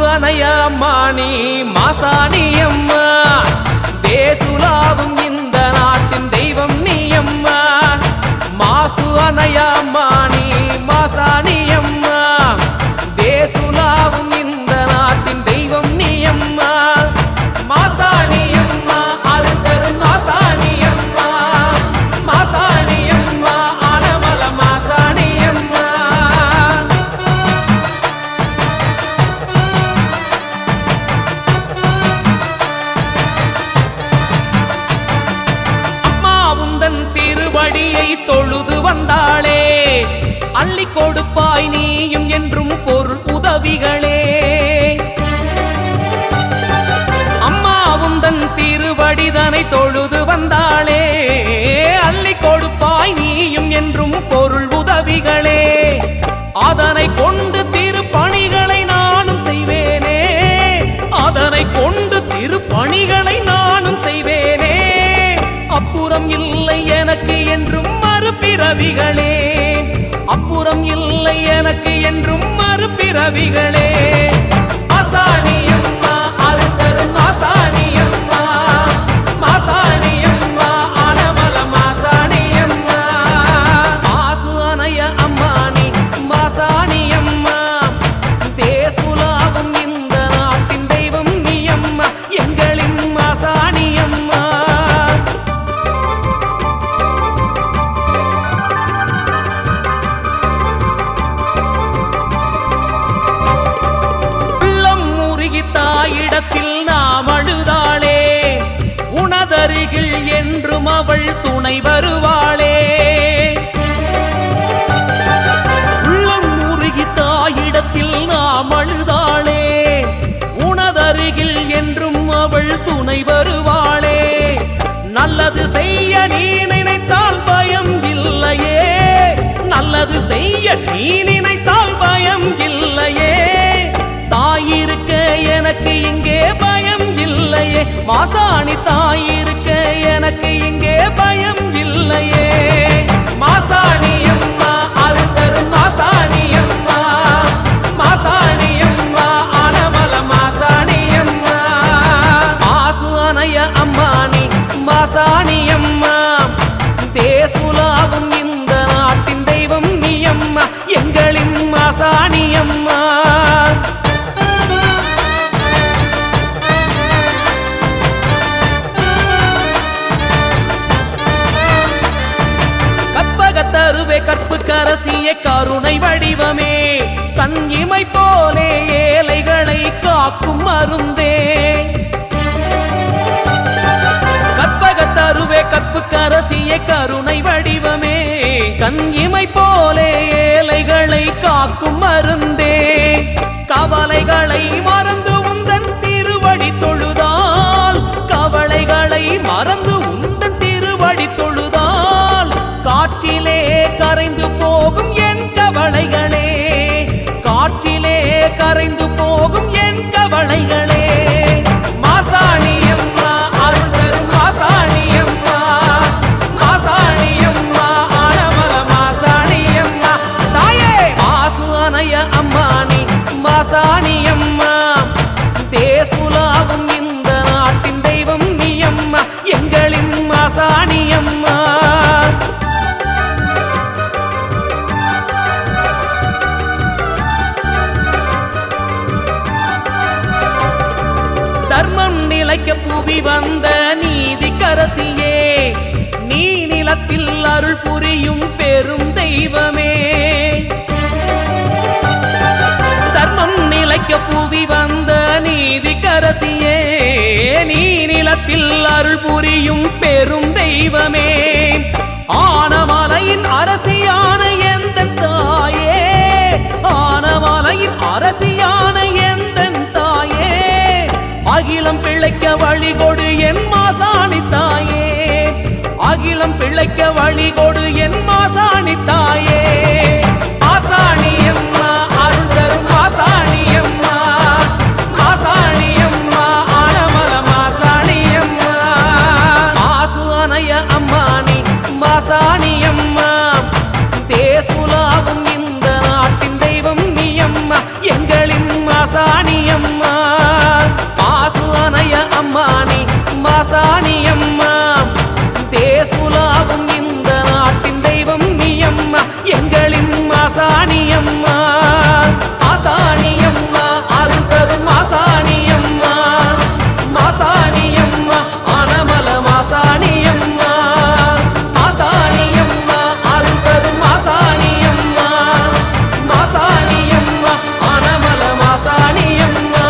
அம்மானி மாசாணி அம்மா தேசுலாவும் இந்த நாட்டின் தெய்வம் நீ அம்மா மாசு அணைய அம்மானி மாசாணி அம்மா தேசுலாவும் இந்த நாட்டின் தெய்வம் நீ அம்மா மாசாணி அம்மா அருந்தரும் மாசாணி அம்மா மாசாணி அம்மா ஆனமல மாசாணி அம்மா திருவடியை தொழுது வந்தாளே அள்ளி கொடுப்பாய் நீயும் என்றும் பொருள் உதவிகளே அம்மா உந்தன் திருவடிதனை தொழுது வந்தாளே அள்ளி கொடுப்பாய் நீயும் என்றும் பொருள் உதவிகளே அதனை கொண்டு திருப்பணிகளை நானும் செய்வேனே அதனை கொண்டு திருப்பணிகளை நானும் செய்வேனே அப்புறம் இல்லை எனக்கு என்றும் மறுபிறவிகளே அப்புறம் இல்லை எனக்கு என்றும் மறுபிறவிகளே மாசாணி அம்மா அருந்தரும் மாசாணி அம்மா மாசாணி அம்மா ஆனமல மாசாணி அம்மா மாசு அணைய அம்மானி மாசாணி அம்மா தேசுலாவும் இந்த நாட்டின் தெய்வம் நீ அம்மா எங்களின் மாசாணி அம்மா தாயிடத்தில் நாம் அழுதாளே உனதருகில் என்றும் அவள் துணை வருவாளே உள்ளம் உருகி தாயிடத்தில் நாம் அழுதாளே உனதருகில் என்றும் அவள் துணை வருவாளே நல்லது செய்ய நீ நினைத்தால் பயம் இல்லையே நல்லது செய்ய நீ நினைத்தால் பயம் இல்லையே தாயிருக்க எனக்கு இங்கே பயம் இல்லையே மாசாணி தாயிருக்க எனக்கு இங்கே பயம் இல்லையே மாசாணி அம்மா அருந்தரும் மாசாணி அம்மா மாசாணி அம்மா ஆனமல மாசாணி அம்மா மாசு அணைய அம்மானி மாசாணி அம்மா தேசுலாவும் இந்த நாட்டின் தெய்வம் நீ அம்மா எங்களின் மாசாணி அம்மா கற்பு கரசிய கருணை வடிவமே தன் இமை போலே ஏழைகளை காக்கும் மருந்தே கற்பகத்தருவே கற்பு கரசிய கருணை வடிவமே கண் இமை போலே ஏழைகளை காக்கும் மருந்தே கவலைகளை மறந்து உந்தன் திருவடி தொழுதால் கவலைகளை மறந்து உந்தன் திருவடி தொழுதால் காற்றிலே கரைந்து போகும் என் கவலைகளே காற்றிலே கரைந்து போகும் என் கவலைகளே மாசாணி அம்மா அருந்தரும் மாசாணி அம்மா மாசாணி அம்மா ஆனமல மாசாணி அம்மா தாயே மாசு அணைய அம்மானி மாசாணி அம்மா தேசுலாவும் இந்த நாட்டின் தெய்வம் நீ அம்மா எங்களின் மாசாணி அம்மா தர்மம் நிலைக்க புவி வந்த நீதி கரசியே நீ நிலத்தில் அருள் புரியும் பெரும் தெய்வமே தர்மம் நிலைக்க புவி வந்த நீதி கரசியே நீ நிலத்தில் அருள் புரியும் பெரும் தெய்வமே ஆனமலையின் அரசியான எந்தன் தாயே ஆனமலையின் அரசியான எந்தன் தாயே அகிலம் பிழைக்க வழிகொடு என் மாசாணி தாயே அகிலம் பிழைக்க வழிகொடு என் மாசாணி தாயே மாசாணி அம்மா மாசாணியம்மா மாசாணியம்மா அருள் தரும் மாசாணியம்மா மாசாணியம்மா ஆனமல மாசாணியம்மா மாசாணியம்மா அருள் தரும் மாசாணியம்மா மாசாணியம்மா ஆனமல மாசாணியம்மா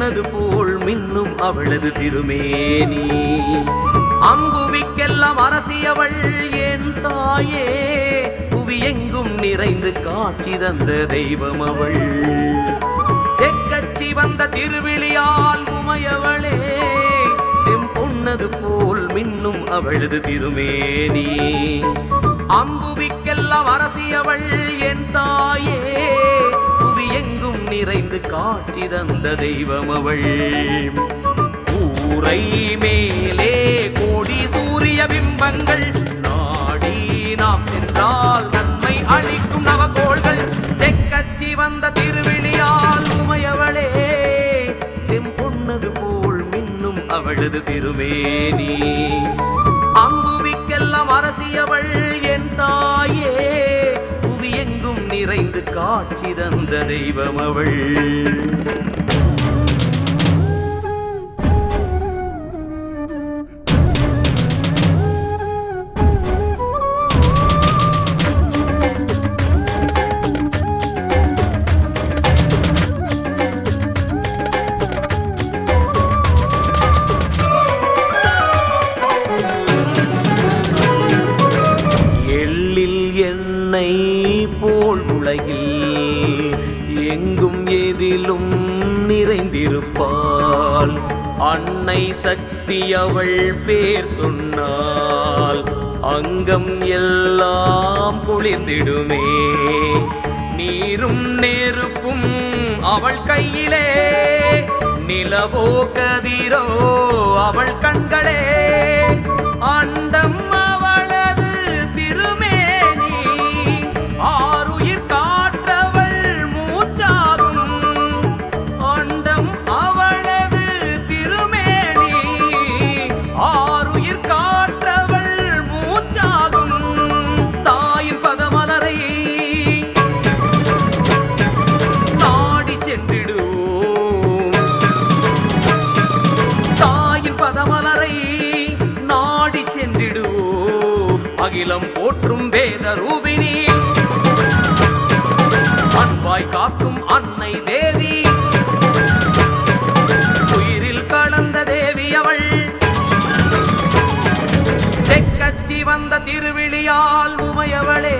பொன்னது போல் மின்னும் அவளது திருமேனி. அம்புவிக்கெல்லாம் அரசியவள் என் தாயே, புவி எங்கும் நிறைந்து காட்சி தந்த தெய்வம் அவள். செக்கச்சி வந்த திருவிழியால் உமையவளே, செம்பொன்னது போல் மின்னும் அவளது திருமேனி. அம்புவிக்கெல்லாம் அரசியவள் என் தாயே, புவி எங்கும் நிறைந்து காட்சி தந்த தெய்வம் அவள். கூரை மேலே கோடி சூரிய பிம்பங்கள், நாடி நாம் சென்றால் நன்மை அளிக்கும் நவகோள்கள். செக்கச்சி வந்த திருவிழியால் உமையவளே, செம்பொன்னது போல் மின்னும் அவளது திருமேனி. அம்புவிக்கெல்லாம் அரசியவள் என் தாயே, புவி எங்கும் நிறைந்து காட்சி தந்த தெய்வம் அவள். போல் உலகில் எங்கும் எதிலும் நிறைந்திருப்பாள். அன்னை சக்தி அவள் பேர் சொன்னால் அங்கம் எல்லாம் குளிர்ந்திடுமே. நீரும் நெருப்பும் அவள் கையிலே, நிலவோ கதிரோ அவள் கண்களே. அண்டம் அவளது திருமேனி, ஆருயிர் காற்றவள் மூச்சாகும். அண்டம் அவளது திருமேனி, ஆருயிர் காற்றவள் மூச்சாகும். தாயின் பதமலரை நாடி சென்றிடுவோம், தாயின் பதமலரை நாடி சென்றிடுவோம். அகிலம் போற்றும் வேத ரூபினி, அன்பாய் காக்கும் அன்னை தேவி, உயிரில் கலந்த தேவி அவள். செக்கச்சி வந்த திருவிழியால் உமையவளே,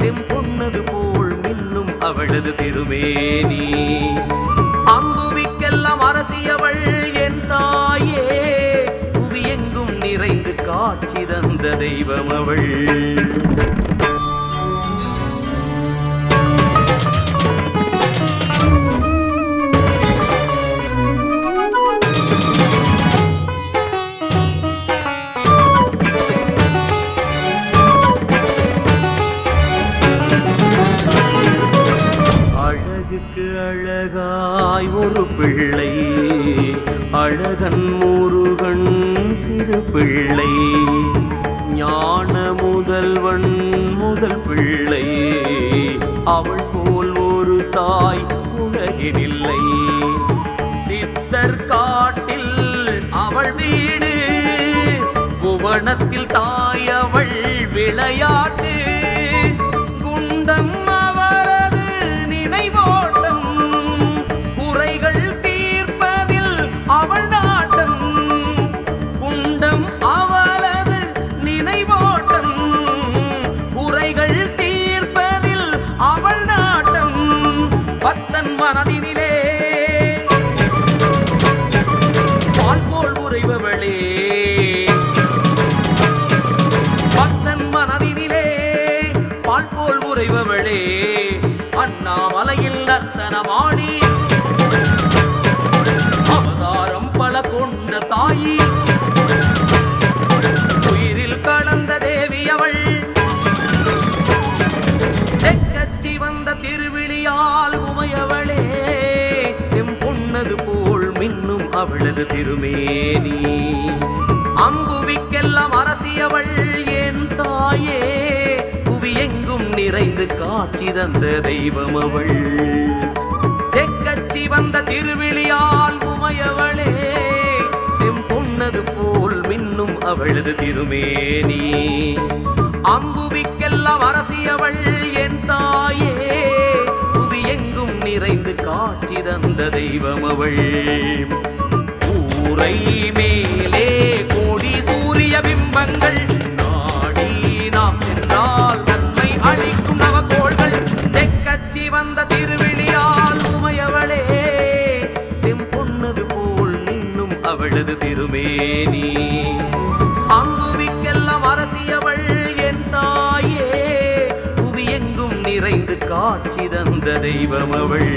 செம்பொன்னது போல் மின்னும் அவளது திருமேனி. அம்புவிக்கெல்லாம் அரசியவள் என் தாயே, புவி எங்கும் நிறைந்து காட்சி தந்த தெய்வம் அவள். அழகுக்கு அழகாய் ஒரு பிள்ளை, அழகன் முருகன் சிறு பிள்ளை. ஞான முதல்வன் முதல் பிள்ளை, அவள் போல் ஒரு தாய் உலகினில்லை. சித்தர் காட்டில் அவள் வீடு, புவனத்தில் தாய் அவள் விளையாட்டு. குண்டம் அவரது நினைவோட்டம், குறைகள் தீர்ப்பதில் அவள் நாட்டம். குண்டம் அவளது நினைவோட்டம், குறைகள் தீர்ப்பதில் அவள் நாட்டம். பக்தன் மனதினிலே பால் போல் உறைபவளே, பக்தன் மனதினிலே பால் போல் உறைபவளே. அண்ணாமலையில் நர்த்தனமாடி அவதாரம் பல கொண்ட தாயி, உயிரில் கலந்த தேவி அவள். செக்கச்சி வந்த திருவிழியால் உமையவளே, செம்பொன்னது போல் மின்னும் அவளது திருமேனி. அம்புவிக்கெல்லாம் அரசியவள் என் தாயே, புவி எங்கும் நிறைந்து காட்சி தந்த தெய்வம் அவள். செக்கச்சி வந்த திருவிழியால் உமையவளே, செம்பொன்னது போல் மின்னும் அவளது திருமேனி. அம்புவிக்கெல்லாம் அரசியவள் என் தாயே, புவி எங்கும் நிறைந்து காட்சி தந்த தெய்வம் அவள். கூரை மேலே கோடி சூரிய பிம்பங்கள் நாடி நாம் சென்றால் நன்மை அளிக்கும் நவகோள்கள். செக்கச்சி வந்த திருவிழியால் உமையவளே செம்பொன்னது போல் நின்னும் அவளது திருமேனி. அங்குவிக்கெல்லாம் அரசியவள் என் தாயே புவி எங்கும் நிறைந்து காட்சி தந்த தெய்வம் அவள்.